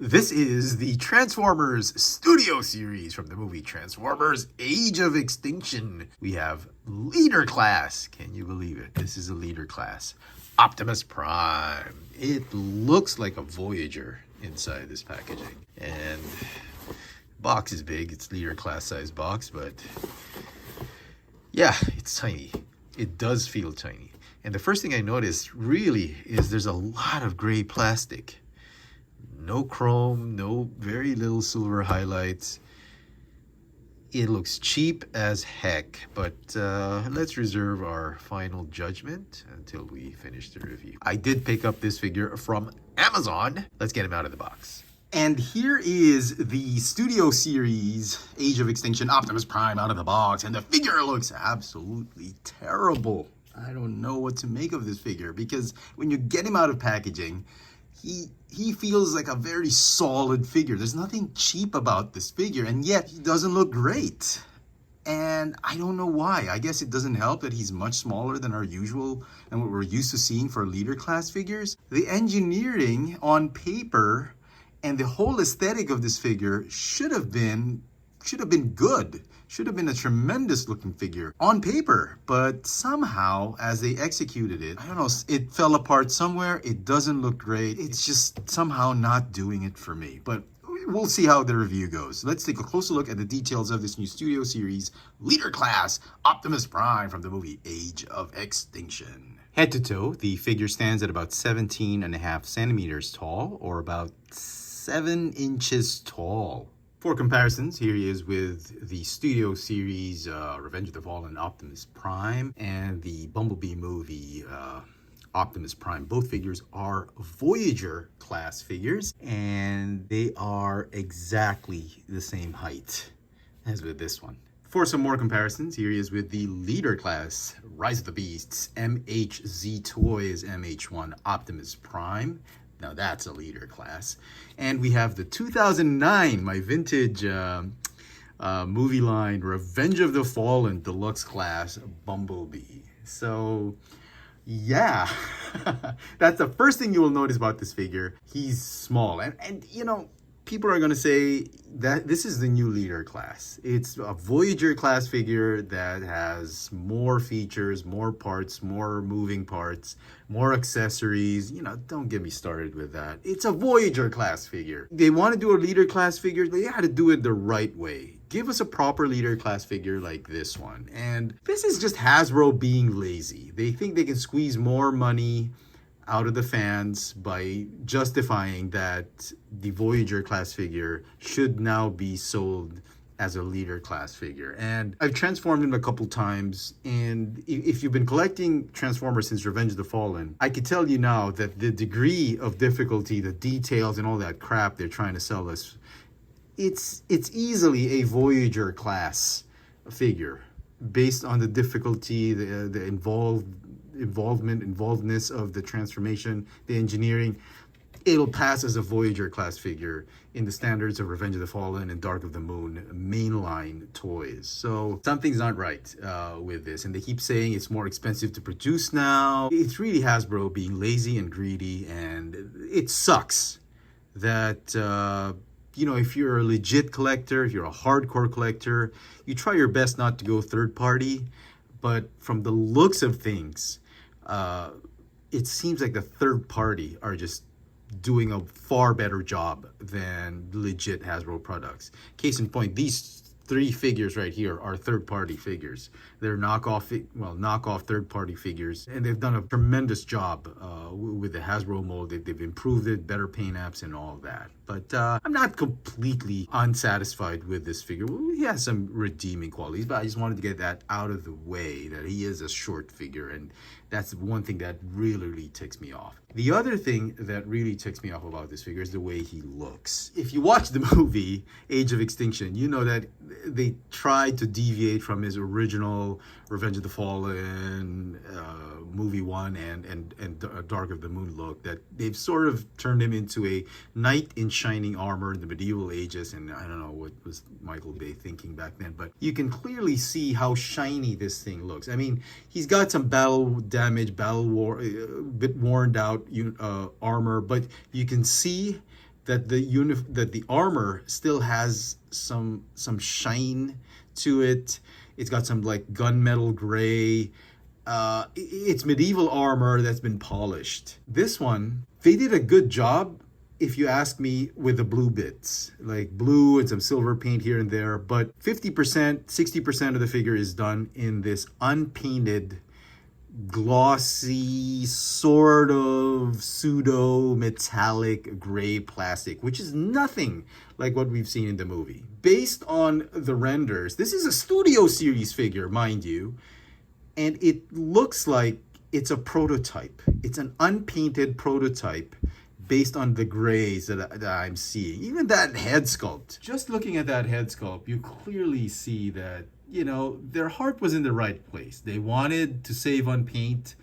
This is the Transformers Studio Series from the movie Transformers Age of Extinction. We have Leader Class. Can you believe it? This is a Leader Class. Optimus Prime. It looks like a Voyager inside this packaging. And box is big. It's Leader Class size box, but yeah, it's tiny. It does feel tiny. And the first thing I noticed really is there's a lot of gray plastic. No chrome, very little silver highlights. It looks cheap as heck, but let's reserve our final judgment until we finish the review. I did pick up this figure from Amazon. Let's get him out of the box. And here is the Studio Series Age of Extinction Optimus Prime out of the box, and the figure looks absolutely terrible. I don't know what to make of this figure, because when you get him out of packaging, he feels like a very solid figure. There's nothing cheap about this figure, and yet he doesn't look great. And I don't know why. I guess it doesn't help that he's much smaller than our usual and what we're used to seeing for leader class figures. The engineering on paper and the whole aesthetic of this figure should have been good. Should have been a tremendous looking figure on paper, but somehow as they executed it, I don't know, it fell apart somewhere. It doesn't look great. It's just somehow not doing it for me, but we'll see how the review goes. Let's take a closer look at the details of this new Studio Series Leader Class Optimus Prime from the movie Age of Extinction. Head to toe, the figure stands at about 17.5 centimeters tall, or about 7 inches tall. For comparisons, here he is with the Studio Series Revenge of the Fallen Optimus Prime and the Bumblebee movie Optimus Prime. Both figures are Voyager class figures, and they are exactly the same height as with this one. For some more comparisons, here he is with the Leader Class Rise of the Beasts MHZ Toys MH1 Optimus Prime. Now that's a leader class. And we have the 2009, my vintage movie line, Revenge of the Fallen Deluxe Class Bumblebee. So yeah, that's the first thing you will notice about this figure. He's small. And you know, people are going to say that this is the new leader class. It's a Voyager class figure that has more features, more parts, more moving parts, more accessories. You know, don't get me started with that. It's a Voyager class figure. They want to do a leader class figure. They had to do it the right way. Give us a proper leader class figure like this one. And this is just Hasbro being lazy. They think they can squeeze more money out of the fans by justifying that the Voyager class figure should now be sold as a leader class figure. And I've transformed him a couple times, and if you've been collecting Transformers since Revenge of the Fallen, I can tell you now that the degree of difficulty, the details and all that crap they're trying to sell us, it's easily a Voyager class figure based on the difficulty, the involvedness of the transformation, the engineering. It'll pass as a Voyager class figure in the standards of Revenge of the Fallen and Dark of the Moon mainline toys. So something's not right with this, and they keep saying it's more expensive to produce now. It's really Hasbro being lazy and greedy, and it sucks that you know, if you're a legit collector, if you're a hardcore collector, you try your best not to go third party. But from the looks of things, it seems like the third party are just doing a far better job than legit Hasbro products. Case in point, these 3 figures right here are third-party figures. They're knockoff third-party figures, and they've done a tremendous job with the Hasbro mold. They've improved it, better paint apps and all of that. But I'm not completely unsatisfied with this figure. He has some redeeming qualities, but I just wanted to get that out of the way, that he is a short figure, and that's one thing that really ticks me off. The other thing that really ticks me off about this figure is the way he looks. If you watch the movie Age of Extinction, you know that they tried to deviate from his original Revenge of the Fallen movie 1 and Dark of the Moon look, that they've sort of turned him into a knight in shining armor in the medieval ages, and I don't know what was Michael Bay thinking back then, but you can clearly see how shiny this thing looks. I mean, he's got some battle damage, bit worn out armor, but you can see that the armor still has some shine to it. It's got some like gunmetal gray. It's medieval armor that's been polished. This one, they did a good job, if you ask me, with the blue bits, like blue and some silver paint here and there. But 50%, 60% of the figure is done in this unpainted, glossy, sort of pseudo metallic gray plastic, which is nothing like what we've seen in the movie. Based on the renders, this is a Studio Series figure, mind you, and it looks like it's a prototype. It's an unpainted prototype based on the grays that I'm seeing. Even that head sculpt. Just looking at that head sculpt, you clearly see that, you know, their heart was in the right place. They wanted to save on paint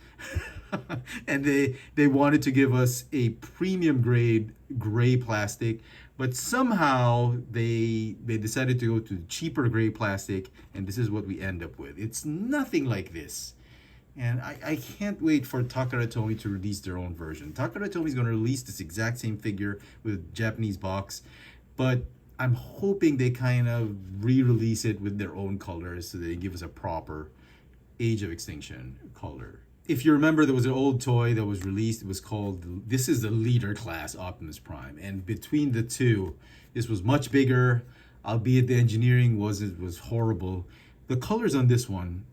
and they wanted to give us a premium grade gray plastic, but somehow they decided to go to cheaper gray plastic, and this is what we end up with. It's nothing like this. And I can't wait for Takara Tomy to release their own version. Takara Tomy is going to release this exact same figure with a Japanese box, but I'm hoping they kind of re-release it with their own colors so they give us a proper Age of Extinction color. If you remember, there was an old toy that was released. It was called, this is the leader class Optimus Prime. And between the two, this was much bigger, albeit the engineering was horrible. The colors on this one,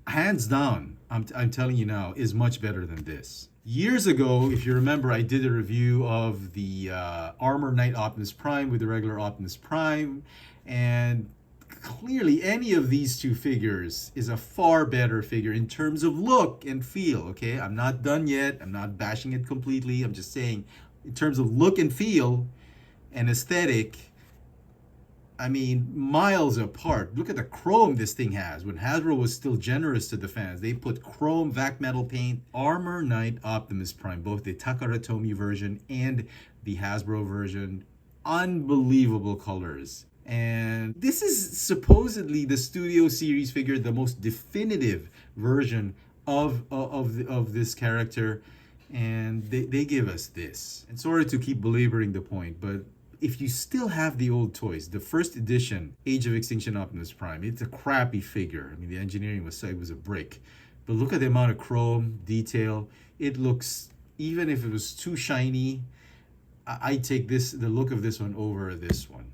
hands down, I'm telling you now, is much better than this. Years ago, if you remember, I did a review of the Armor Knight Optimus Prime with the regular Optimus Prime, and clearly any of these two figures is a far better figure in terms of look and feel, okay? I'm not done yet. I'm not bashing it completely. I'm just saying, in terms of look and feel and aesthetic, I mean, miles apart. Look at the chrome this thing has. When Hasbro was still generous to the fans, they put chrome vac metal paint. Armor Knight Optimus Prime, both the Takara Tomy version and the Hasbro version. Unbelievable colors. And this is supposedly the Studio Series figure, the most definitive version of this character. And they give us this. And sorry to keep belaboring the point, but if you still have the old toys, the first edition Age of Extinction Optimus Prime, it's a crappy figure. I mean, the engineering was a brick. But look at the amount of chrome detail. It looks, even if it was too shiny, I'd take the look of this one over this one.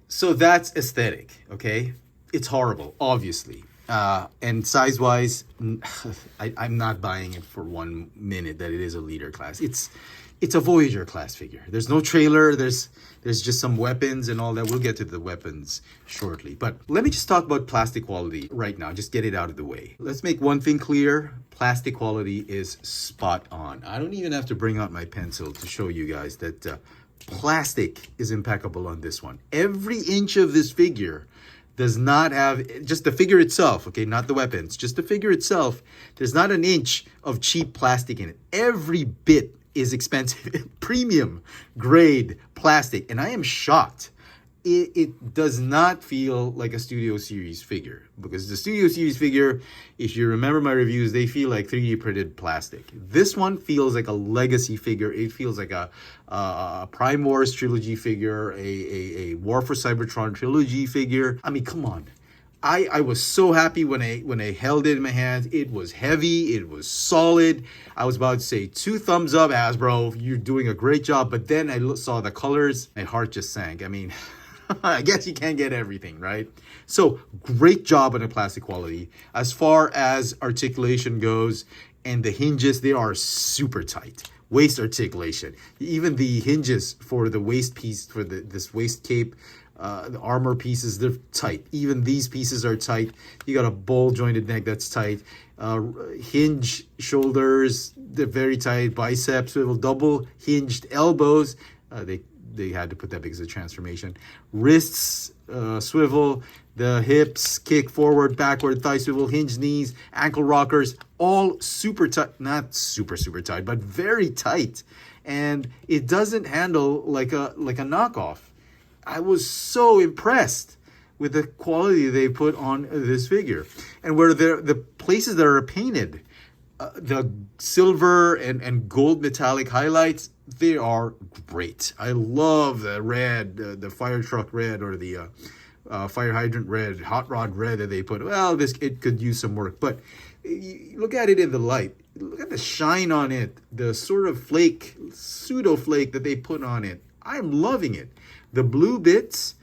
So that's aesthetic, okay? It's horrible, obviously. And size-wise, I'm not buying it for 1 minute that it is a leader class. It's a Voyager class figure. There's no trailer. There's just some weapons and all that. We'll get to the weapons shortly. But let me just talk about plastic quality right now. Just get it out of the way. Let's make one thing clear. Plastic quality is spot on. I don't even have to bring out my pencil to show you guys that plastic is impeccable on this one. Every inch of this figure does not have, just the figure itself, okay, not the weapons, just the figure itself, there's not an inch of cheap plastic in it. Every bit is expensive, premium grade plastic, and I am shocked. It does not feel like a Studio Series figure, because the Studio Series figure, if you remember my reviews, they feel like 3D printed plastic. This one feels like a legacy figure. It feels like a Prime Wars trilogy figure, a War for Cybertron trilogy figure. I mean, come on. I was so happy when I held it in my hands. It was heavy. It was solid. I was about to say 2 thumbs up, Hasbro. You're doing a great job. But then I saw the colors. My heart just sank. I mean, I guess you can't get everything, right? So great job on the plastic quality. As far as articulation goes and the hinges, they are super tight. Waist articulation. Even the hinges for the waist piece, for this waist cape, the armor pieces, they're tight. Even these pieces are tight. You got a ball jointed neck that's tight. Hinge shoulders, they're very tight. Biceps, swivel, double hinged elbows. They had to put that because of transformation. Wrists, swivel, the hips, kick forward, backward, thigh swivel, hinge knees, ankle rockers, all super tight. Not super tight, but very tight. And it doesn't handle like a knockoff. I was so impressed with the quality they put on this figure. And where the places that are painted, the silver and gold metallic highlights, they are great. I love the red, the fire truck red, or the fire hydrant red, hot rod red that they put. Well, it could use some work, but look at it in the light. Look at the shine on it, the sort of flake, pseudo flake that they put on it. I'm loving it. The blue bits,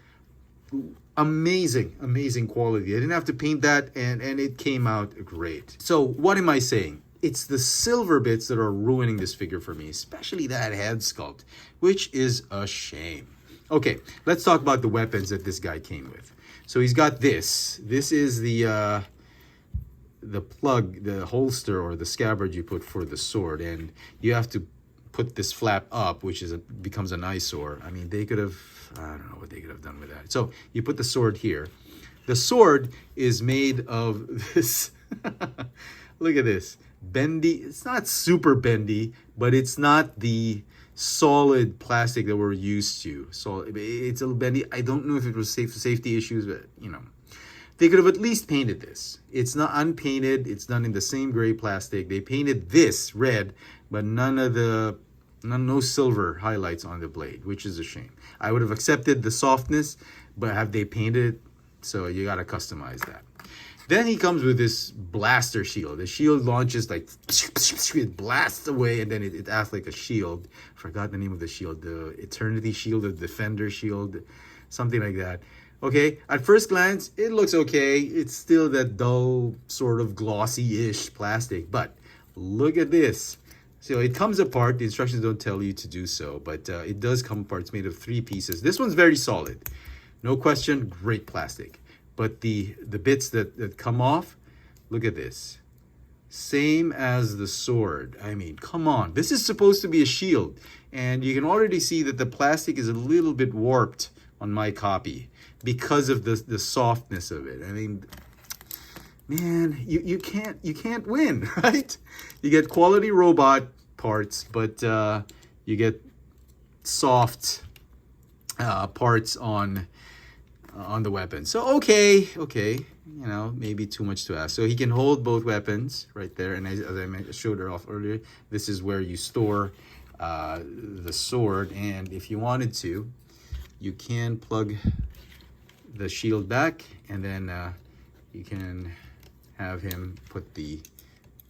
amazing quality. I didn't have to paint that, and it came out great. So what am I saying? It's the silver bits that are ruining this figure for me, especially that head sculpt, which is a shame. Okay, let's talk about the weapons that this guy came with. So he's got this. This is the plug, the holster or the scabbard you put for the sword, and you have to put this flap up, which becomes an eyesore. I mean, they could have, I don't know what they could have done with that. So you put the sword here. The sword is made of this. Look at this. Bendy. It's not super bendy, but it's not the solid plastic that we're used to. So it's a little bendy. I don't know if it was safety issues, but you know. They could have at least painted this. It's not unpainted. It's done in the same gray plastic. They painted this red, but no silver highlights on the blade, which is a shame. I would have accepted the softness, but have they painted it? So you got to customize that. Then he comes with this blaster shield. The shield launches like, it blasts away, and then it acts like a shield. Forgot the name of the shield. The Eternity Shield, the Defender Shield, something like that. Okay, at first glance, it looks okay. It's still that dull, sort of glossy-ish plastic. But look at this. So it comes apart. The instructions don't tell you to do so, but it does come apart. It's made of 3 pieces. This one's very solid. No question, great plastic. But the bits that come off, look at this. Same as the sword. I mean, come on. This is supposed to be a shield. And you can already see that the plastic is a little bit warped on my copy because of the softness of it. I mean, man, you can't win, right? You get quality robot parts, but you get soft parts on the weapon. So okay, you know, maybe too much to ask. So he can hold both weapons right there, and as I showed her off earlier, this is where you store the sword, and if you wanted to, you can plug the shield back, and then you can have him put the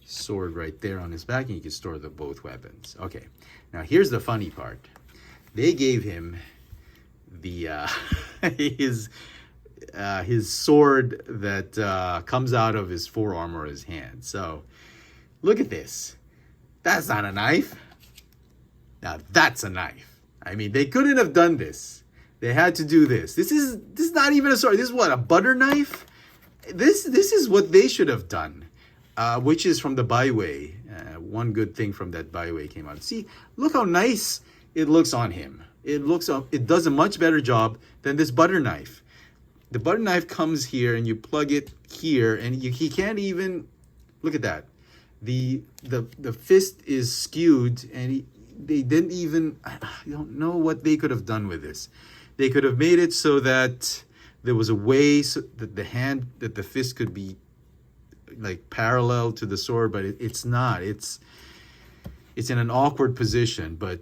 sword right there on his back, and you can store both weapons. Okay, now here's the funny part. They gave him the his sword that comes out of his forearm or his hand. So look at this. That's not a knife. Now that's a knife. I mean, they couldn't have done this. They had to do this. This is not even a sword. This is what, a butter knife? This is what they should have done, which is from the Byway. One good thing from that Byway came out. See, look how nice it looks on him. It does a much better job than this butter knife. The butter knife comes here, and you plug it here, and he can't even look at that. The fist is skewed, and they didn't even. I don't know what they could have done with this. They could have made it so that there was a way so that the fist could be like parallel to the sword, but it's not. It's in an awkward position, but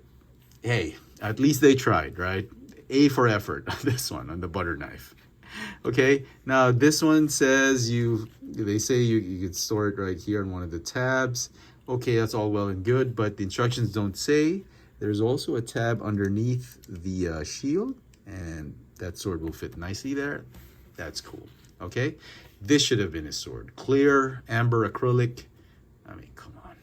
hey, at least they tried, right? A for effort on this one, on the butter knife. Okay, now this one says they say you could store it right here on one of the tabs. Okay, that's all well and good, but the instructions don't say. There's also a tab underneath the shield, and that sword will fit nicely there. That's cool. Okay, this should have been his sword. Clear, amber acrylic. I mean, come on.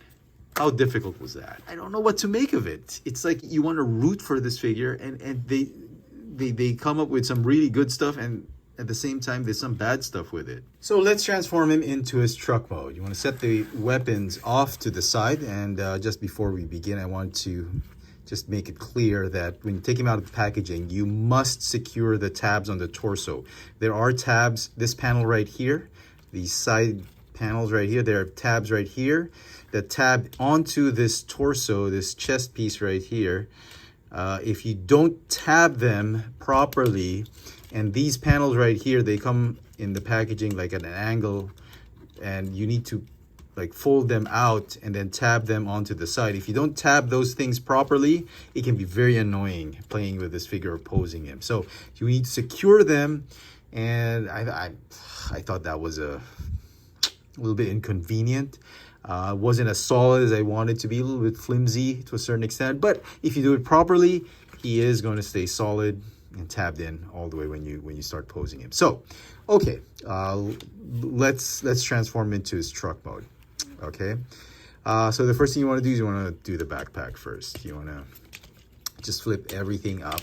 How difficult was that? I don't know what to make of it. It's like you want to root for this figure, and they come up with some really good stuff, and at the same time, there's some bad stuff with it. So let's transform him into his truck mode. You want to set the weapons off to the side, and just before we begin, I want to just make it clear that when you take him out of the packaging, you must secure the tabs on the torso. There are tabs, this panel right here, these side panels right here, there are tabs right here that tab onto this torso, this chest piece right here. If you don't tab them properly, and these panels right here, they come in the packaging like at an angle, and you need to like fold them out and then tab them onto the side. If you don't tab those things properly, it can be very annoying playing with this figure or posing him. So you need to secure them, and I thought that was a little bit inconvenient. Wasn't as solid as I wanted to be, a little bit flimsy to a certain extent, but if you do it properly, he is going to stay solid and tabbed in all the way when you start posing him. So, okay, let's transform into his truck mode. Okay, so the first thing you want to do is you want to do the backpack first. You want to just flip everything up.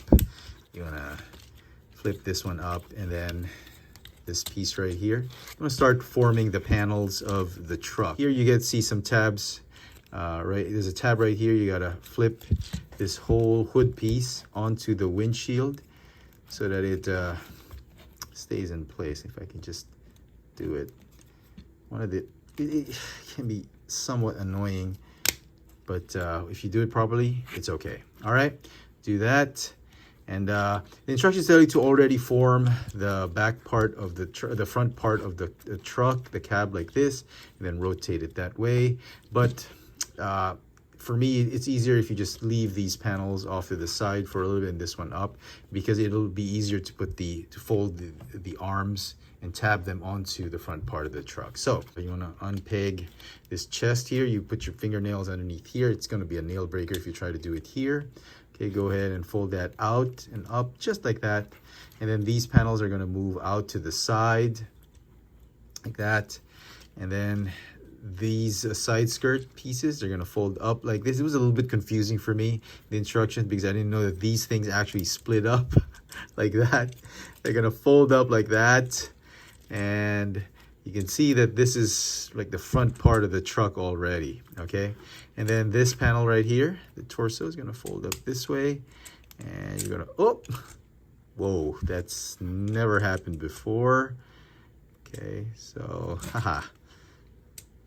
You want to flip this one up, and then this piece right here. I'm going to start forming the panels of the truck. Here you get to see some tabs. Right, there's a tab right here. You got to flip this whole hood piece onto the windshield so that it stays in place. If I can just do it. It can be somewhat annoying, but if you do it properly, it's okay. All right, do that. And the instructions tell you to already form the back part of the front part of the truck, the cab, like this, and then rotate it that way. But for me, it's easier if you just leave these panels off to the side for a little bit and this one up, because it'll be easier to fold the arms and tab them onto the front part of the truck. So you want to unpeg this chest here. You put your fingernails underneath here. It's going to be a nail breaker if you try to do it here. Okay, go ahead and fold that out and up just like that. And then these panels are going to move out to the side like that. And then these side skirt pieces are going to fold up like this. It was a little bit confusing for me, the instructions, because I didn't know that these things actually split up like that. They're going to fold up like that. And you can see that this is like the front part of the truck already, okay? And then this panel right here, the torso, is going to fold up this way. And you're going to, oh, whoa, that's never happened before. Okay, so, haha.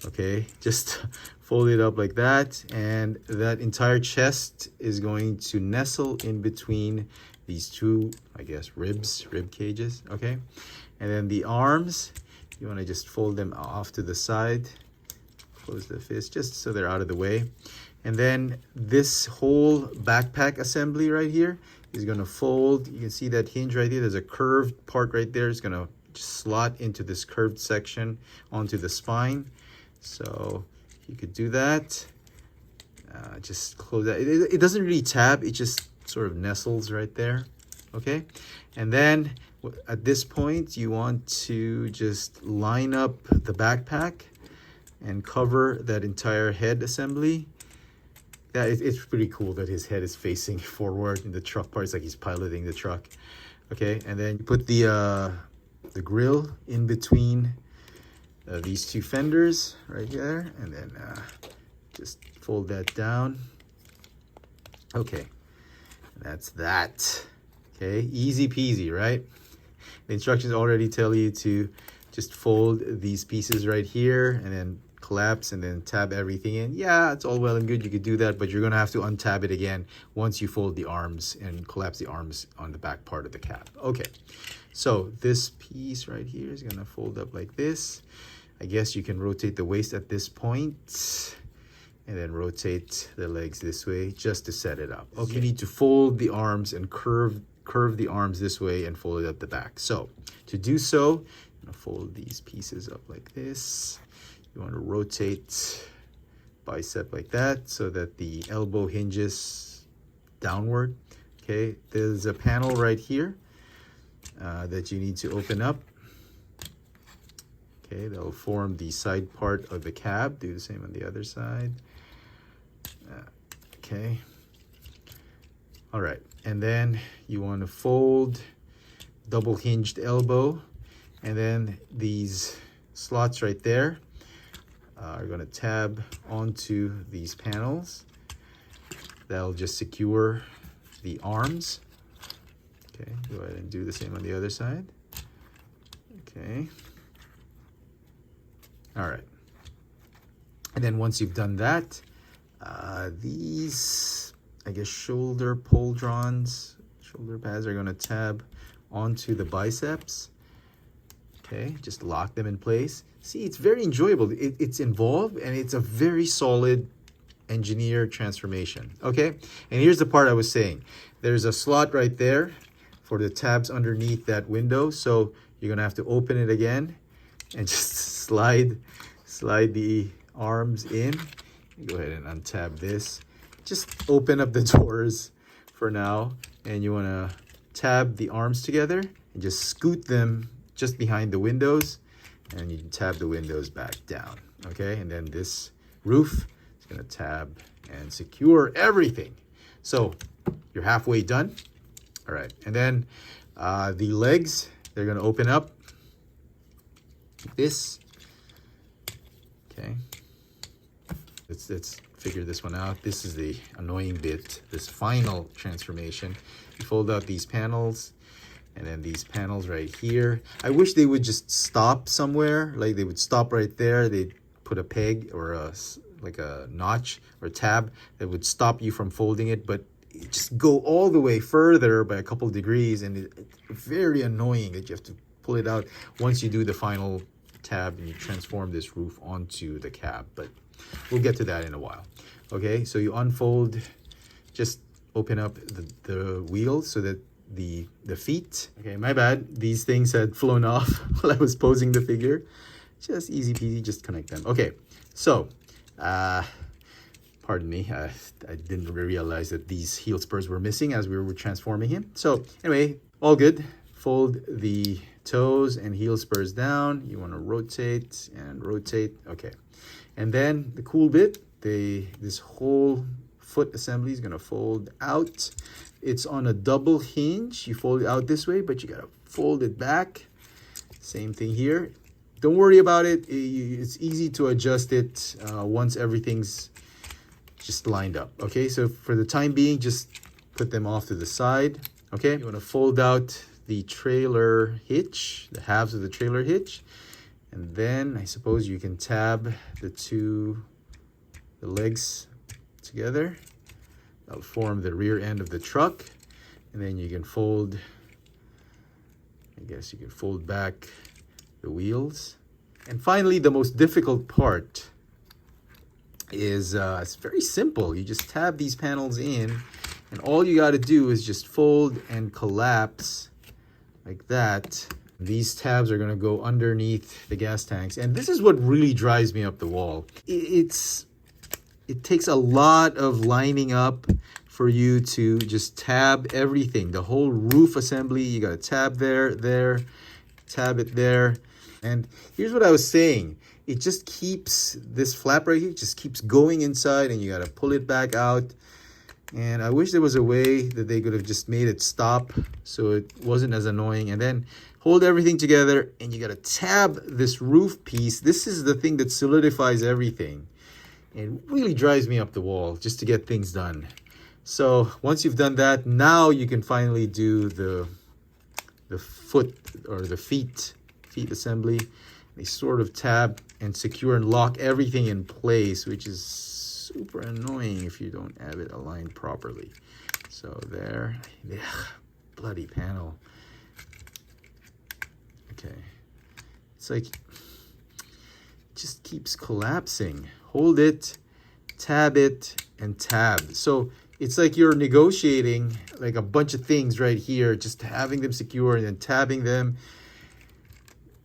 Okay, just fold it up like that. And that entire chest is going to nestle in between these two, I guess, rib cages, okay? And then the arms, you want to just fold them off to the side, close the fist just so they're out of the way. And then this whole backpack assembly right here is going to fold. You can see that hinge right there. There's a curved part right there. It's going to slot into this curved section onto the spine. So you could do that. Just close that. It doesn't really tab. It just sort of nestles right there. Okay. And then at this point, you want to just line up the backpack and cover that entire head assembly. Yeah, it's pretty cool that his head is facing forward in the truck part. It's like he's piloting the truck. Okay, and then you put the grill in between these two fenders right there, and then just fold that down. Okay, that's that. Okay, easy peasy, right? The instructions already tell you to just fold these pieces right here and then collapse and then tab everything in. Yeah, it's all well and good. You could do that, but you're going to have to untab it again once you fold the arms and collapse the arms on the back part of the cab. Okay, so this piece right here is going to fold up like this. I guess you can rotate the waist at this point and then rotate the legs this way just to set it up. Okay, you need to fold the arms and curve the arms this way and fold it up the back. So to do so, I'm going to fold these pieces up like this. You want to rotate bicep like that so that the elbow hinges downward. Okay, there's a panel right here that you need to open up. Okay, that will form the side part of the cab. Do the same on the other side. Okay. All right, and then you want to fold double hinged elbow, and then these slots right there are going to tab onto these panels. That'll just secure the arms. Okay, go ahead and do the same on the other side. Okay. All right. And then once you've done that, these, I guess, shoulder pads are going to tab onto the biceps. Okay, just lock them in place. See, it's very enjoyable. It's involved and it's a very solid engineer transformation. Okay, and here's the part I was saying. There's a slot right there for the tabs underneath that window. So you're gonna have to open it again and just slide the arms in. Go ahead and untab this. Just open up the doors for now, and you wanna tab the arms together and just scoot them just behind the windows, and you can tab the windows back down. Okay, and then this roof is gonna tab and secure everything. So you're halfway done. All right, and then the legs, they're gonna open up like this. Okay, let's figure this one out. This is the annoying bit, this final transformation. You fold out these panels, and then these panels right here. I wish they would just stop somewhere, like they would stop right there. They'd put a peg or like a notch or tab that would stop you from folding it, but it just go all the way further by a couple degrees, and it's very annoying that you have to pull it out once you do the final tab and you transform this roof onto the cab, but we'll get to that in a while. Okay, so you unfold, just open up the wheels so that the feet, okay, my bad, these things had flown off while I was posing the figure. Just easy peasy, just connect them. Okay, so pardon me, I didn't realize that these heel spurs were missing as we were transforming him. So anyway, all good. Fold the toes and heel spurs down. You want to rotate and rotate. Okay, and then the cool bit, this whole foot assembly is gonna fold out. It's on a double hinge. You fold it out this way, but you gotta fold it back. Same thing here. Don't worry about it. It's easy to adjust it once everything's just lined up. Okay, so for the time being, just put them off to the side. Okay, you want to fold out the trailer hitch, the halves of the trailer hitch, and then I suppose you can tab the legs together. That'll form the rear end of the truck, and then you can fold, I guess you can fold back the wheels. And finally, the most difficult part is it's very simple. You just tab these panels in, and all you got to do is just fold and collapse like that. These tabs are going to go underneath the gas tanks, and this is what really drives me up the wall. It takes a lot of lining up for you to just tab everything. The whole roof assembly, you got to tab there, tab it there. And here's what I was saying. It just keeps, this flap right here, just keeps going inside, and you got to pull it back out. And I wish there was a way that they could have just made it stop so it wasn't as annoying. And then hold everything together, and you got to tab this roof piece. This is the thing that solidifies everything. It really drives me up the wall just to get things done. So once you've done that, now you can finally do the foot or the feet assembly. They sort of tab and secure and lock everything in place, which is super annoying if you don't have it aligned properly. So there, bloody panel. Okay, it's like it just keeps collapsing. Hold it, tab it, and tab. So it's like you're negotiating like a bunch of things right here, just having them secure and then tabbing them.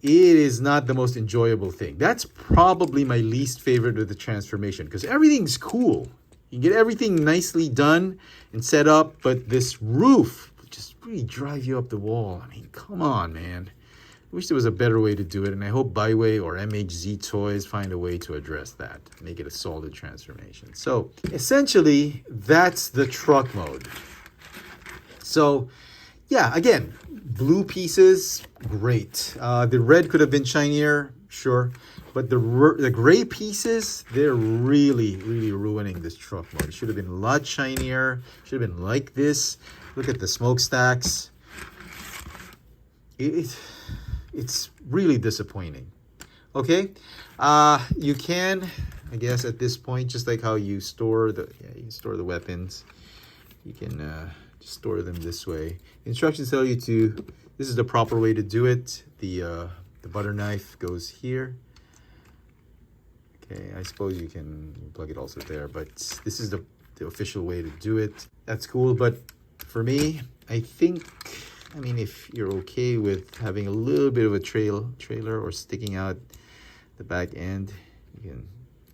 It is not the most enjoyable thing. That's probably my least favorite of the transformation, because everything's cool. You get everything nicely done and set up, but this roof just really drive you up the wall. I mean, come on, man. I wish there was a better way to do it, and I hope Byway or MHZ Toys find a way to address that, make it a solid transformation. So essentially, that's the truck mode. So yeah, again, blue pieces, great. The red could have been shinier, sure. But the gray pieces, they're really, really ruining this truck mode. It should have been a lot shinier. Should have been like this. Look at the smokestacks. It's really disappointing. Okay, you can, I guess, at this point, just like how you store the weapons, you can just store them this way. The instructions tell you to. This is the proper way to do it. The butter knife goes here, Okay, I suppose you can plug it also there, but this is the official way to do it. That's cool, but for me, I think, I mean, if you're okay with having a little bit of a trailer or sticking out the back end, you can,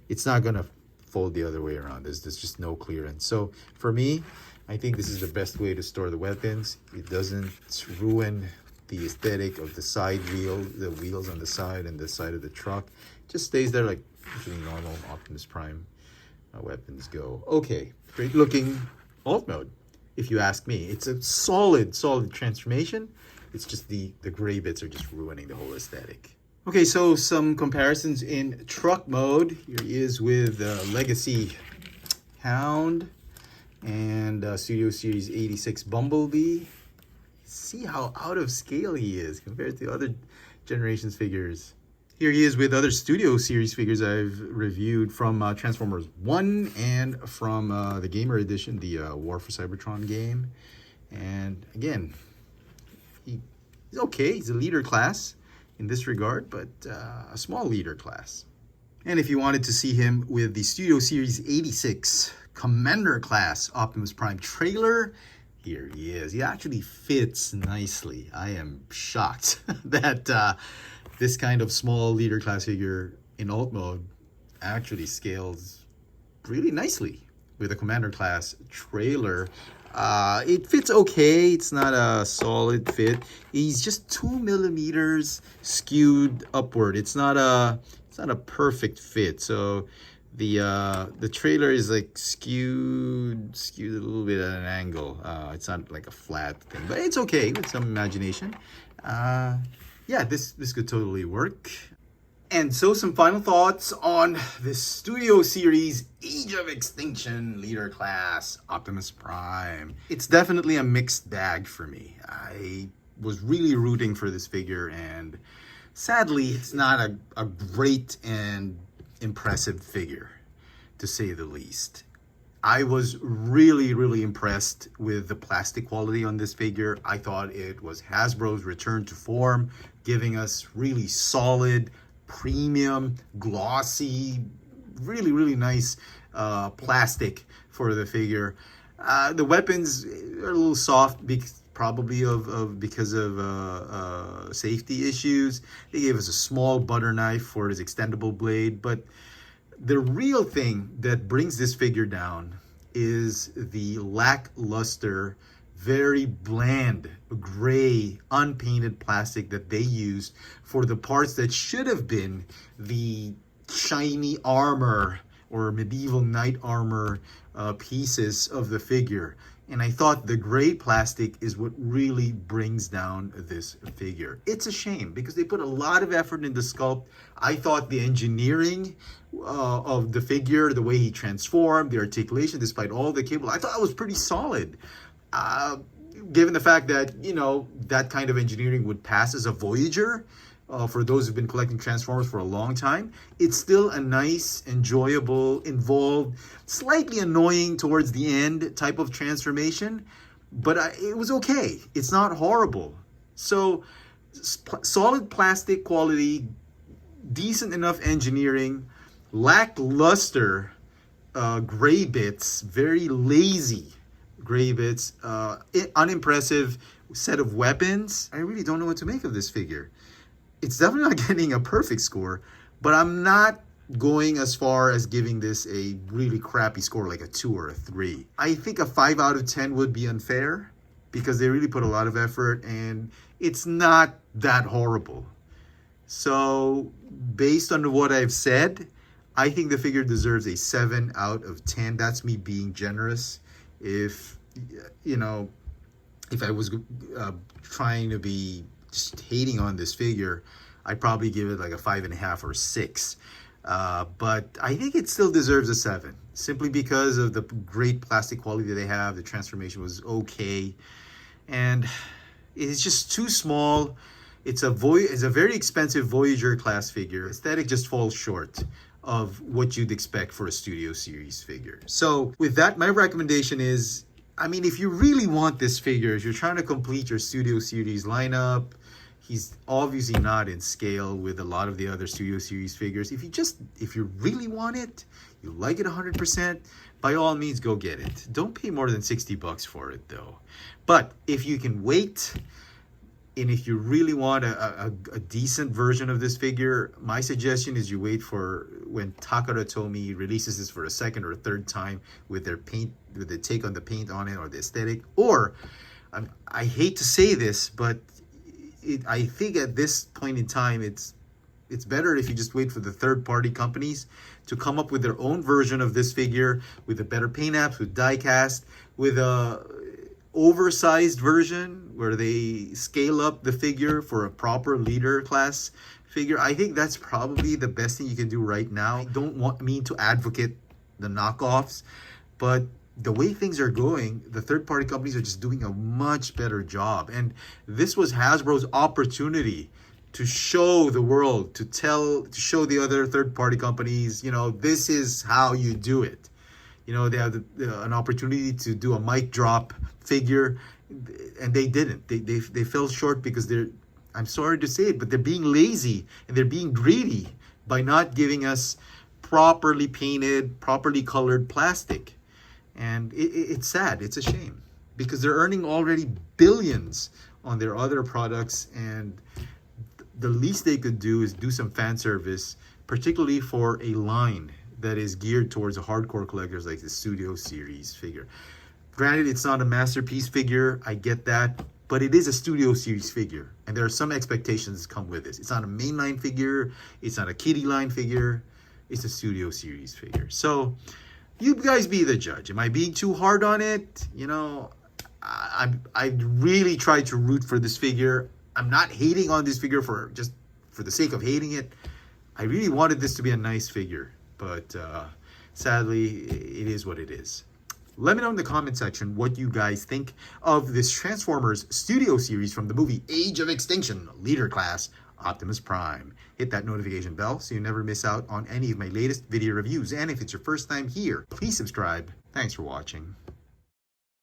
it's not gonna fold the other way around. There's just no clearance. So for me, I think this is the best way to store the weapons. It doesn't ruin the aesthetic of the side wheel, the wheels on the side and the side of the truck. It just stays there like usually normal Optimus Prime weapons go. Okay, great looking alt mode, if you ask me. It's a solid transformation. It's just the gray bits are just ruining the whole aesthetic. Okay, so some comparisons in truck mode. Here he is with Legacy Hound and Studio Series 86 Bumblebee. See how out of scale he is compared to other generations figures. Here he is with other Studio Series figures I've reviewed from Transformers 1 and from the Gamer Edition, the War for Cybertron game. And again, he's okay. He's a leader class in this regard, but a small leader class. And if you wanted to see him with the Studio Series 86 Commander class Optimus Prime trailer, here he is. He actually fits nicely. I am shocked that this kind of small leader class figure in alt mode actually scales really nicely with a Commander class trailer. It fits okay. It's not a solid fit. He's just 2 millimeters skewed upward. It's not a perfect fit. So the trailer is like skewed a little bit at an angle. It's not like a flat thing, but it's okay with some imagination. Yeah, this could totally work. And so some final thoughts on this Studio Series Age of Extinction leader class Optimus Prime. It's definitely a mixed bag for me. I was really rooting for this figure, and sadly, it's not a great and impressive figure, to say the least. I was really impressed with the plastic quality on this figure. I thought it was Hasbro's return to form, giving us really solid, premium, glossy, really nice plastic for the figure. The weapons are a little soft because of safety issues. They gave us a small butter knife for his extendable blade, but the real thing that brings this figure down is the lackluster, very bland, gray, unpainted plastic that they used for the parts that should have been the shiny armor or medieval knight armor pieces of the figure. And I thought the gray plastic is what really brings down this figure. It's a shame because they put a lot of effort in the sculpt. I thought the engineering of the figure, the way he transformed, the articulation, despite all the cable, I thought it was pretty solid. Given the fact that, you know, that kind of engineering would pass as a Voyager, for those who've been collecting Transformers for a long time, it's still a nice, enjoyable, involved, slightly annoying towards the end type of transformation, but it was okay. It's not horrible. So solid plastic quality, decent enough engineering, lackluster gray bits, very lazy gray bits, unimpressive set of weapons. I really don't know what to make of this figure. It's definitely not getting a perfect score, but I'm not going as far as giving this a really crappy score like a 2 or a 3. I think a 5 out of 10 would be unfair because they really put a lot of effort and it's not that horrible. So based on what I've said, I think the figure deserves a 7 out of 10. That's me being generous. If, you know, if I was trying to be just hating on this figure, I'd probably give it like a 5.5 or 6. But I think it still deserves a 7, simply because of the great plastic quality that they have. The transformation was okay, and it's just too small. It's a very expensive Voyager class figure. Aesthetic just falls short of what you'd expect for a Studio Series figure. So with that, my recommendation is, I mean, if you really want this figure, if you're trying to complete your Studio Series lineup, He's obviously not in scale with a lot of the other Studio Series figures. If you really want it, you like it 100%, by all means, go get it. Don't pay more than $60 for it, though. But if you can wait, and if you really want a decent version of this figure, my suggestion is you wait for when Takara Tomy releases this for a second or third time with their take on the paint on it or the aesthetic. Or, I hate to say this, but I think at this point in time, it's better if you just wait for the third-party companies to come up with their own version of this figure with a better paint apps, with die cast, with a oversized version where they scale up the figure for a proper leader class figure. I think that's probably the best thing you can do right now. I don't mean to advocate the knockoffs, but the way things are going, the third-party companies are just doing a much better job. And this was Hasbro's opportunity to show the world, to show the other third-party companies, this is how you do it. They have an opportunity to do a mic drop figure, and they didn't. They fell short because I'm sorry to say it, but they're being lazy and they're being greedy by not giving us properly painted, properly colored plastic. And it's sad. It's a shame because they're earning already billions on their other products, and the least they could do is do some fan service, particularly for a line that is geared towards a hardcore collectors like the Studio Series figure. Granted, it's not a masterpiece figure, I get that, but it is a Studio Series figure, and there are some expectations that come with this. It's not a mainline figure, it's not a kiddie line figure, it's a Studio Series figure. So, you guys be the judge. Am I being too hard on it? I really tried to root for this figure. I'm not hating on this figure for the sake of hating it. I really wanted this to be a nice figure, but sadly, it is what it is. Let me know in the comment section what you guys think of this Transformers Studio Series from the movie Age of Extinction, Leader Class, Optimus Prime. Hit that notification bell so you never miss out on any of my latest video reviews. And if it's your first time here, please subscribe. Thanks for watching.